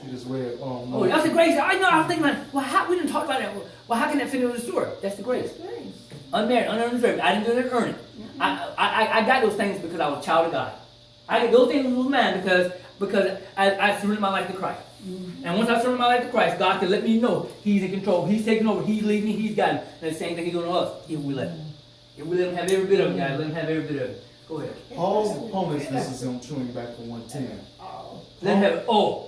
You just read. Oh, that's the grace. I know. I was thinking, like, well, how we didn't talk about that. Well, how can that fit into the story? That's the grace. Unmarried, undeserved. I didn't do it to earn it. I got those things because I was a child of God. I got those things was mine because I surrendered my life to Christ. And once I surrendered my life to Christ, God can let me know He's in control. He's taking over. He's leading me. He's guiding. And the same thing He's doing to us if we let Him. If we let Him have every bit of it, guys, let Him have every bit of it. Go ahead. Paul's opponents, this is him chewing back to 110. Let Him have it. Oh.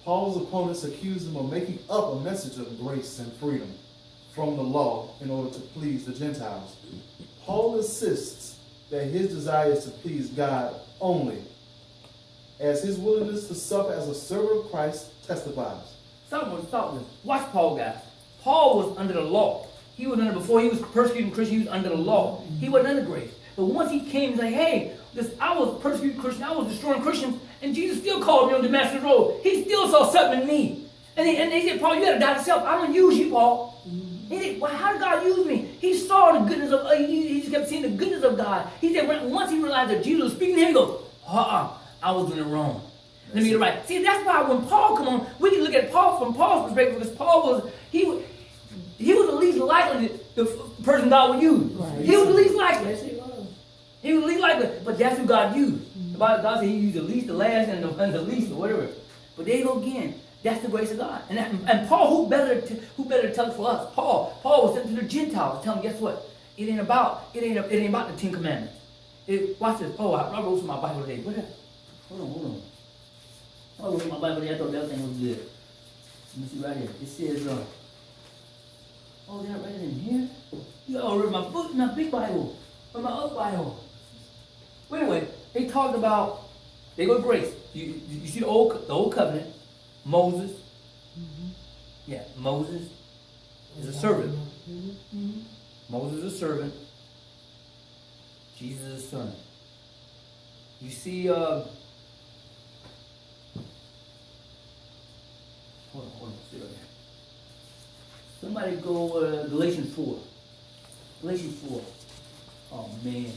Paul's opponents accused him of making up a message of grace and freedom from the law in order to please the Gentiles. Paul insists that his desire is to please God only, as his willingness to suffer as a servant of Christ testifies. Stop. Watch Paul, guys. Paul was under the law. He was under, before he was persecuting Christians, he was under the law. He wasn't under grace. But once he came and said, hey, I was persecuting Christians, I was destroying Christians, and Jesus still called me on Damascus Road. He still saw something in me. And he said, Paul, you got to die to self. I'm going to use you, Paul. He said, well, how did God use me? He saw the goodness of, he just kept seeing the goodness of God. He said, once he realized that Jesus was speaking to him, he goes, I was doing it wrong. Let me get it right. See, that's why when Paul come on, we can look at Paul from Paul's perspective, because Paul was, he was the least likely the person God would use. Right. He was the least likely. Yes, he was. He was the least likely, but that's who God used. The Bible, God said He used the least, the last, and the least, or whatever. But there you go again. That's the grace of God. And Paul, who better to tell it for us? Paul was sent to the Gentiles, tell them, guess what? It ain't about the 10 Commandments. Watch this. Oh, I wrote some of my Bible today. What is that? Hold on. I wrote my Bible today. I thought that thing was good. Let me see right here. It says, did I write it in here? You all read my book, my big Bible, or my other Bible. But anyway, they talked about, they go to grace. You see the old covenant. Moses. Yeah, Moses is a servant. Moses is a servant. Jesus is a son. You see, hold on, stay right there. Somebody go Galatians 4. Galatians 4. Oh man.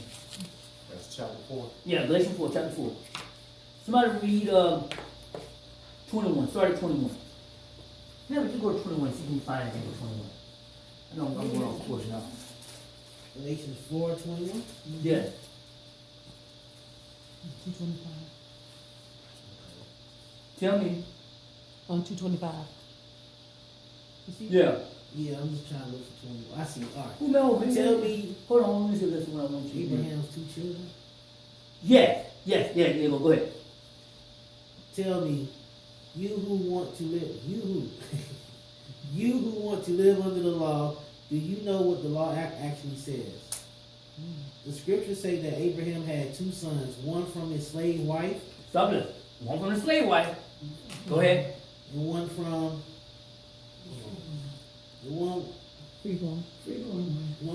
That's chapter 4. Yeah, Galatians 4, chapter 4. Somebody read 21. Start at 21. Never just go to 21 and see if you can find anything with 21. I know I'm going on course now. Galatians 4:21? Yeah. 225. Tell me. On 225. You see? Yeah. Yeah, I'm just trying to look for 21. I see. All right. Who knows? Tell me. Hold on, let me see if that's what I want you to do. Abraham's 2 children? Yes, go ahead. Tell me, you who want to live, you who want to live under the law, do you know what the law actually says? The scriptures say that Abraham had 2 sons, one from his slave wife. Stop this. One from the slave wife. Go ahead. And one from one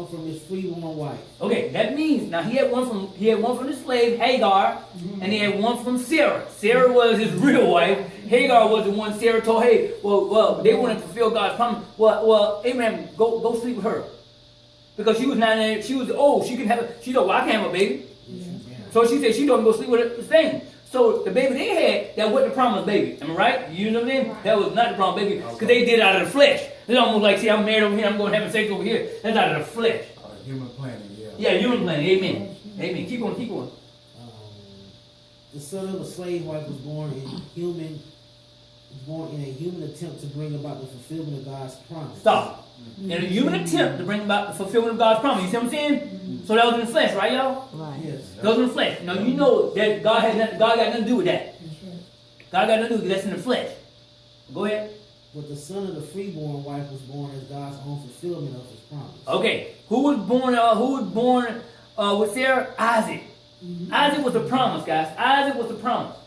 from his freeborn wife. Okay, that means now he had one from the slave Hagar, and he had one from Sarah. Sarah was his real wife. Hagar was the one Sarah told, hey, well, they wanted to fulfill God's promise. Well, Abraham, go sleep with her. Because she was 99, she was old, she thought, well, I can't have a baby. So she said she told him to go sleep with the thing. So the baby they had, that wasn't the promised baby. Am I right? You know what I mean? That was not the promised baby, because they did it out of the flesh. It's almost like, see, I'm married over here, I'm going to have sex over here. That's out of the flesh. Human planning, yeah. Yeah, human planning. Amen. Amen. Keep going. The son of a slave wife was born in a human attempt to bring about the fulfillment of God's promise. Stop. In a human attempt to bring about the fulfillment of God's promise. You see what I'm saying? So that was in the flesh, right, y'all? Right. Yes. That was in the flesh. Now you know that God got nothing to do with that. God got nothing to do with that. That's in the flesh. Go ahead. But the son of the freeborn wife was born as God's own fulfillment of His promise. Okay. Who was born with Sarah? Isaac. Isaac was the promise, guys. Isaac was the promise.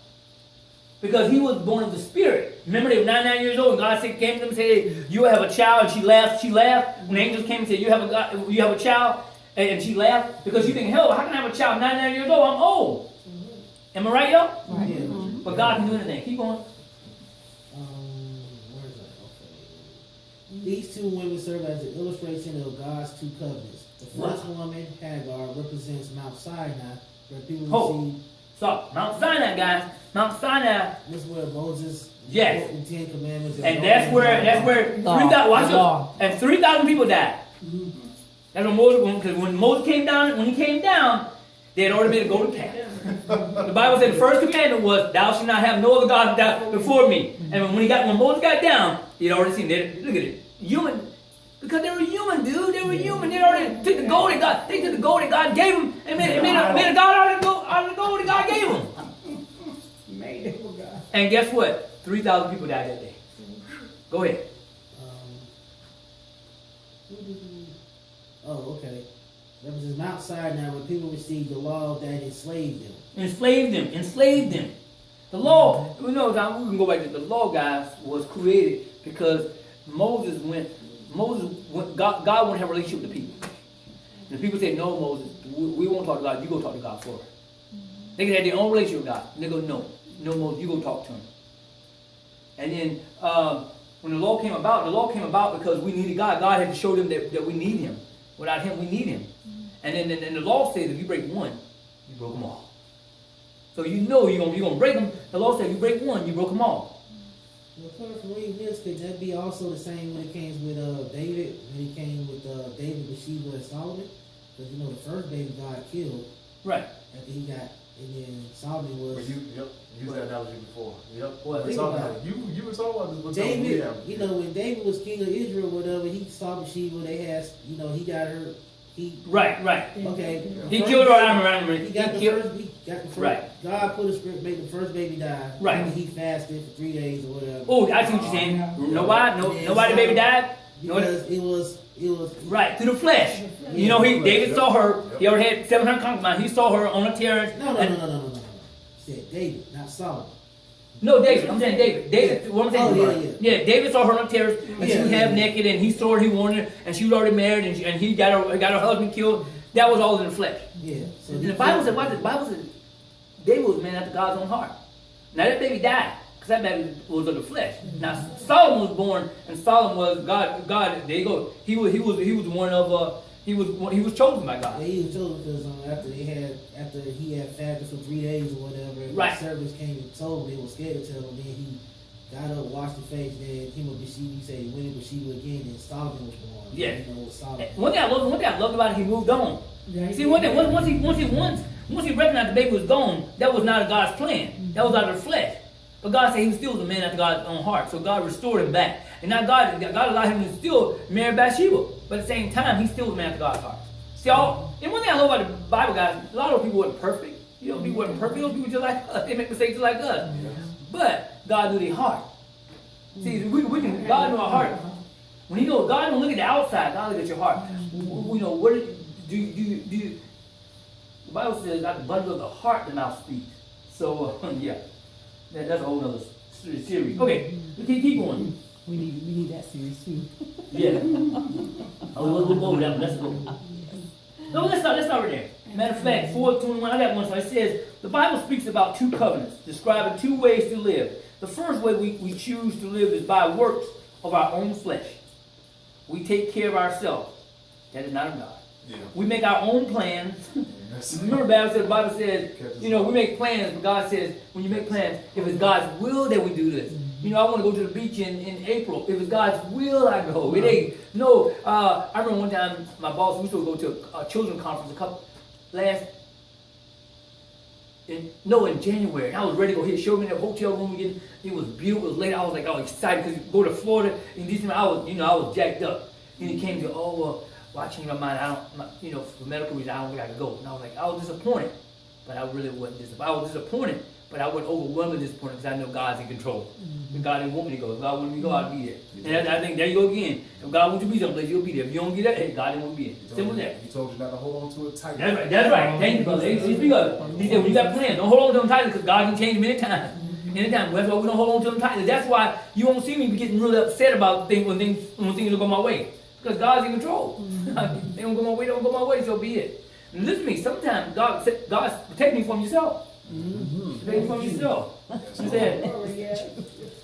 Because he was born of the Spirit. Remember, they were 99 years old, and God came to them and said, you have a child, and she laughed. When the angels came and said, you have a child, and she laughed. Because you think, hell, how can I have a child 99 years old? I'm old. Am I right, y'all? Right. Yeah. But God can do anything. Keep going. Where is that? Okay. These 2 women serve as an illustration of God's 2 covenants. The first woman, Hagar, represents Mount Sinai, where people receive. Stop. Mount Sinai, guys. Mount Sinai. This is where Moses Yes. The Ten Commandments. And that's where 3,000, watch Law. this, and 3,000 people died. That's when Moses, because when Moses came down, they had already made a golden calf. The Bible said the first commandment was, "Thou shalt not have no other gods before me." And when Moses got down, he had already seen that. Look at it, human, because they were human, dude. They were human. They already took the gold that God. They took the gold that God gave them and made a god out of the gold that God gave them. And guess what? 3,000 people died that day. Go ahead. Oh, okay. That was just Mount Sinai when people received the law that enslaved them. Enslaved them. The law, we can go back to the law, guys, was created because God wanted to have a relationship with the people. And the people said, "No, Moses, we won't talk to God, you go talk to God for us." They could have their own relationship with God. And they go, no, Moses, you go talk to him. And then when the law came about because we needed God. God had to show them that we need him. Without him, we need him. And then the law says if you break one, you broke them all. So you know you're gonna break them. The law says if you break one, you broke them all. Well, apart from reading this, could that be also the same when it came with David, when he came with David, Bathsheba, and Solomon? Because the first baby God killed. Right. After he got, and then Solomon was. But you used that analogy before. Yep. What? You were talking about this. David, when David was king of Israel, whatever, he saw Bathsheba. They had, he got her. Right. Okay. He killed her. I remember. He got the first. Right. God put a script, made the first baby die. Right. And he fasted for 3 days or whatever. Oh, I see what you're saying. Nobody baby died. Because it was right through the flesh. David saw her. He already had 700 concubines. He saw her on a terrace. No. He said David, not Solomon. No, David. I'm saying David. David. What I'm saying? Yeah. David saw her on a terrace, and she was half naked, and he saw her. He wanted her, and she was already married, and he got her husband killed. That was all in the flesh. Yeah. So and the Bible said, the Bible said, David was a man after God's own heart. Now that baby died because that baby was of the flesh. Now Solomon was born, and Solomon was God. There you go. He was one of. He was chosen by God. Yeah, he was chosen because after he had fasted for 3 days or whatever, and right. The servants came and told him, they were scared to tell him. Then he got up, washed his face, then him and Bathsheba, he said he went in Bathsheba again, and Solomon was born. Yeah. Solomon. One thing I loved about it, he moved on. Yeah, See, once he recognized the baby was gone, that was not God's plan. That was out of the flesh. But God said he was still the man after God's own heart. So God restored him back. And now God allowed him to still marry Bathsheba. But at the same time, he still was the man after God's heart. See, and one thing I love about the Bible, guys, a lot of people weren't perfect. People weren't perfect. Those people just like us. They make mistakes just like us. But God knew their heart. See, God knew our heart. When God don't look at the outside, God look at your heart. What do you the Bible says, out the abundance of the heart, the mouth speaks. So, yeah. That's a whole other series. Okay, we can keep going. We need that series too. Yeah. We'll go over that one. Let's go. No, let's start right there. Matter of fact, 4:21, I got one. So it says, the Bible speaks about 2 covenants, describing 2 ways to live. The first way we choose to live is by works of our own flesh. We take care of ourselves. That is not of God. Yeah. We make our own plans. Remember, the Bible says, we make plans, but God says, when you make plans, if it's God's will that we do this. I want to go to the beach in April. If it's God's will, I go. It ain't. No, I remember one time, my boss, we used to go to a children's conference in January. And I was ready to go. He showed me the hotel room again. It was beautiful. It was late. I was like, excited because go to Florida in December. I was jacked up. And he came to, well, I changed my mind. For medical reasons, I don't think I could go. And I was disappointed, but I really wasn't disappointed. I was disappointed, but I wasn't overwhelmingly disappointed because I know God's in control. If God didn't want me to go. If God wanted me to go, I'd be there. And I think there you go again. If God wants you to be someplace, you'll be there. If you don't get that, hey, God didn't want to be there. Simple as that. He told you not to hold on to it tight. That's right. Thank you, brother. He said, when you got plans, don't hold on to them tightly because God can change them anytime. Anytime. That's why we don't hold on to them tightly. That's why you won't see me getting really upset about things when things don't go my way. Because God's in control. They don't go my way, so be it. And listen to me, sometimes God's protect me from yourself. Protect me from yourself. He said,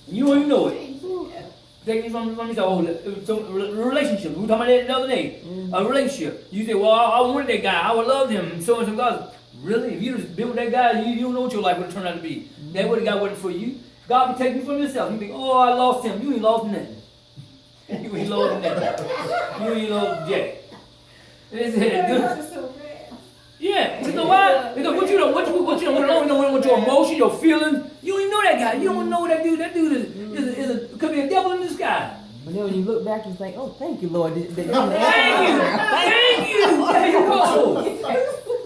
you don't even know it. Protect me from yourself. So, relationship. We were talking about that the other day. A relationship. You say, well, I wanted that guy. I would love him. So and so. God, really? If you just been with that guy, you don't know what your life would have turned out to be. That what God wasn't for you. God protect you from yourself. You think, oh, I lost him. You ain't lost nothing. You ain't lost nothing. You ain't lost jack. Yeah, you know why? Because what you don't want your emotion, your feelings. You don't even know that guy. You don't know that dude. That dude could be a devil in the sky. But then when you look back, you think, oh, thank you, Lord. Thank you. There you go.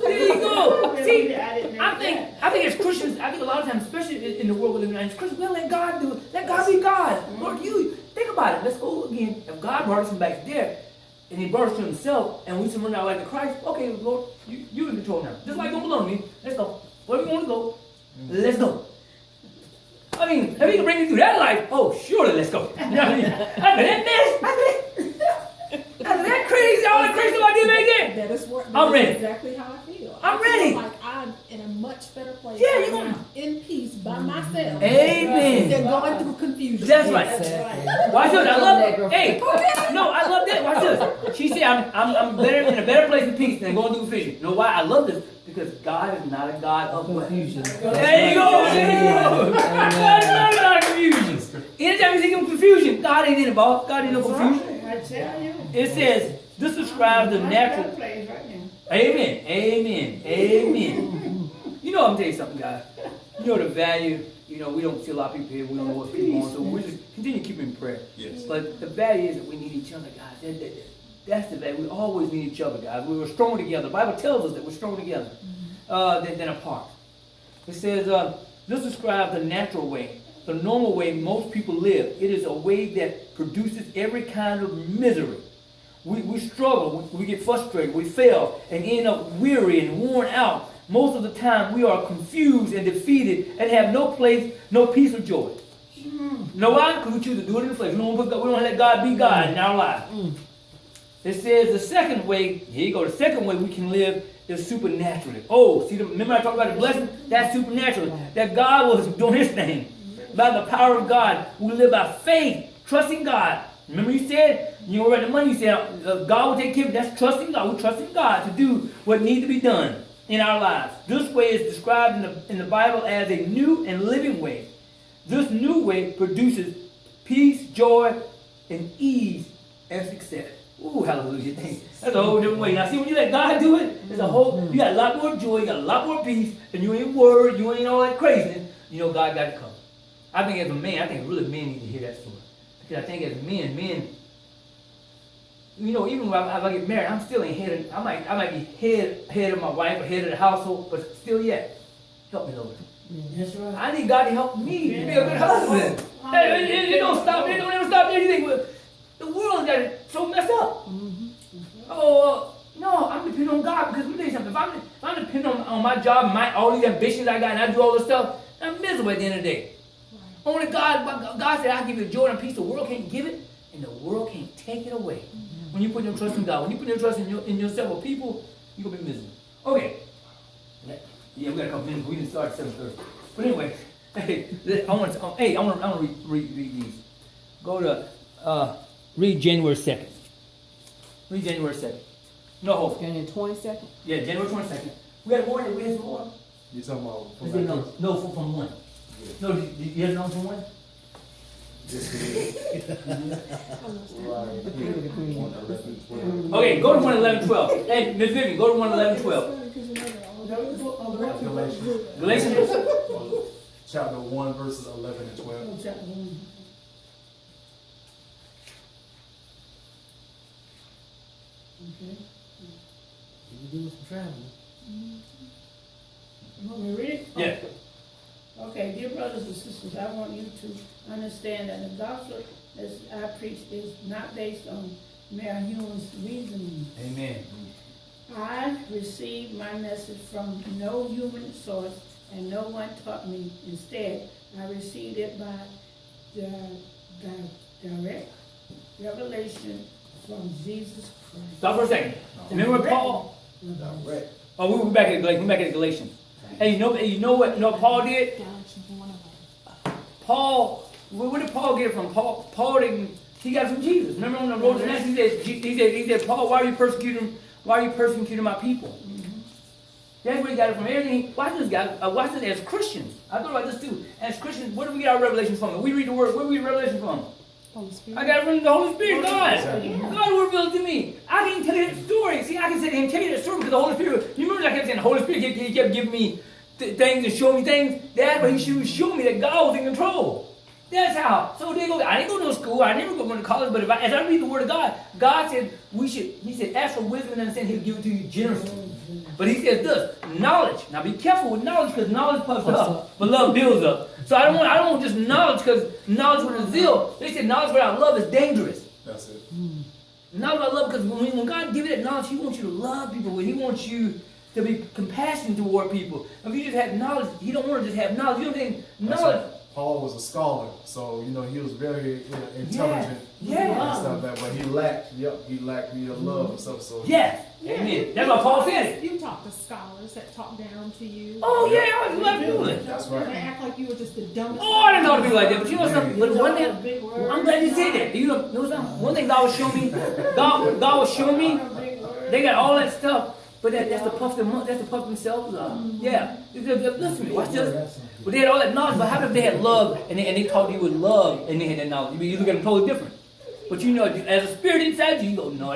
There you go. See, I think as Christians, I think a lot of times, especially in the world we live in, as Christians, we'll let God do it. Let God be God. Lord, you think about it. Let's go again. If God brought us from back there, and he brought us to himself, and we surrender our life to Christ, okay, Lord, you in control now. Just like don't belong to me. Let's go. Where we want to go, let's go. I mean, if he can bring you through that life, oh, surely let's go. You know what I mean? After that mess, after that crazy, all that crazy stuff I did back there, That is what, I'm ready. exactly how I feel. I'm I ready. feel like I'm in a much better place. Yeah, right you're gonna- now, in peace by myself. Amen. Than going through confusion. That's right. Watch this. I love that, that. Hey, no, I love that. Watch this. She said, I'm better in a better place in peace than going through confusion. You know why? I love this. Because God is not a God of Confusion. There you go. There you go. God is not a God of confusion. Anytime you think of confusion, God ain't in it, boss. God ain't no confusion. I tell you. It says, this describes the natural. Place right now. Amen. Amen. Amen. You know, I'm gonna tell you something, guys. You know the value. You know, we don't see a lot of people here. We don't know what's going on. So we just continue to keep in prayer. Yes. But the value is that we need each other, guys. That's the value. We always need each other, guys. We were strong together. The Bible tells us that we're strong together than apart. It says, this describes the natural way, the normal way most people live. It is a way that produces every kind of misery. We struggle, we get frustrated, we fail, and end up weary and worn out. Most of the time, we are confused and defeated and have no place, no peace or joy. You know why? Because we choose to do it in the flesh. We don't let God be God in our lives. It says the second way, here you go, the second way we can live is supernaturally. Oh, see, remember I talked about the blessing? That's supernatural. That God was doing his thing. By the power of God, we live by faith, trusting God. Remember you said, you know, the money you said, God will take care of it. That's trusting God. We're trusting God to do what needs to be done in our lives. This way is described in the Bible as a new and living way. This new way produces peace, joy, and ease and success. Ooh, hallelujah. That's a whole different way. Now see, when you let God do it, it's a whole, you got a lot more joy, you got a lot more peace, and you ain't worried, you ain't all that craziness. You know God got it covered. I think as a man, really men need to hear that story. Because I think as men, you know, even when I get married, I'm still in head of, I might be head of my wife or head of the household, but still yet, help me, Lord. That's right. I need God to help me to be a good husband. Hey, it don't stop there, don't ever stop there. You think, well, the world got it so messed up. Oh, no, I'm depending on God, because let me tell you something. If I'm depending on my job, all these ambitions I got, and I do all this stuff, I'm miserable at the end of the day. Only God said, I'll give you joy and peace. The world can't give it, and the world can't take it away. When you put your trust in God, when you put your trust in yourself or people, you're going to be miserable. Okay. Yeah, we got a couple minutes. We didn't start at 7:30. But anyway, I want to read these. Go to, read January 2nd. Read January 2nd. No, hold on. January 22nd. Yeah, January 22nd. We had more than we had some more. You talking about from No, from one. No, you have no from one? Okay, go to 1, 11, 12. Hey, Ms. Vivian, go to 1, 11, 12. Galatians. Chapter 1, verses 11 and 12. Okay. You do some traveling. You want me to read it? Yeah. Okay, dear brothers and sisters, I want you to understand that the gospel as I preach is not based on mere human reasoning. Amen. I received my message from no human source, and no one taught me. Instead, I received it by the direct revelation from Jesus Christ. Stop for a second. Remember Paul? Direct. Oh, we're back at Galatians. We're back at Galatians. Hey, you know what Paul did? Paul, where did Paul get it from? Paul didn't. He got it from Jesus. Remember on the road to Damascus, he said, Paul, why are you persecuting my people? That's where he got it from. Everything. Watch this, guys. Watch this as Christians. I thought about this too. As Christians, where do we get our revelation from? We read the word. Where do we get revelation from? Holy Spirit. I got it from the Holy Spirit. God. Exactly. God will reveal it to me. I can tell you that story. See, I can sit here and tell you that story because the Holy Spirit. You remember I kept saying the Holy Spirit he kept giving me things and showing me things. That's what he was showing me that God was in control. That's how. So they go. I didn't go to school. I never go to college. But as I read the Word of God, God said we should. He said, ask for wisdom and understanding. He'll give it to you generously. But he says this: knowledge. Now be careful with knowledge because knowledge puffs up, but love builds up. So I don't want just knowledge because knowledge without zeal. They said knowledge without love is dangerous. That's it. Knowledge without love because when God gives you that knowledge, He wants you to love people. He wants you to be compassionate toward people. If you just have knowledge, He don't want to just have knowledge. You don't think That's knowledge. right. Paul was a scholar, so he was very intelligent Yeah. and stuff that, but he lacked the love and stuff. So Yes. Yeah, Amen. That's what Paul said. You talk to scholars that talk down to you. Oh yeah, I was love doing it. That's And right. act like you were just the dumbest. Oh, I didn't know to be like that. But you know Man. something? But one thing, I'm glad you said that. You know something? One thing God was showing me. God was showing me. They got all that stuff, but that's the puff themselves up. Yeah. Listen to me. Watch this. But they had all that knowledge. But how if they had love and they taught you with love and they had that knowledge? You look at them totally different. But as a spirit inside you, you go, no.